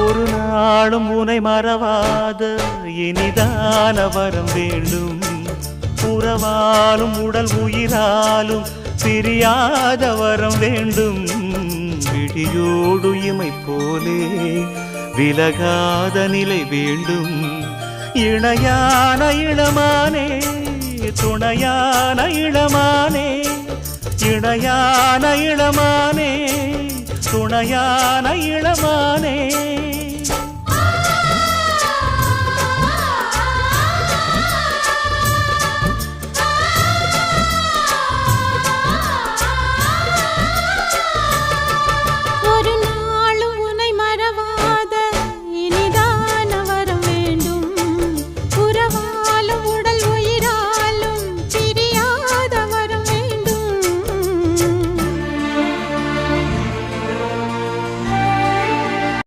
ஒரு நாளும் உனை மறவாத இனிதான வரம் வேண்டும். உறவாலும் உடல் உயிராலும் பிரியாத வரம் வேண்டும். விழியோடு இமை போலே விலகாத நிலை வேண்டும். இணையான இளமானே துணையான இளமானே, இணையான இளமானே துணையான இளமானே.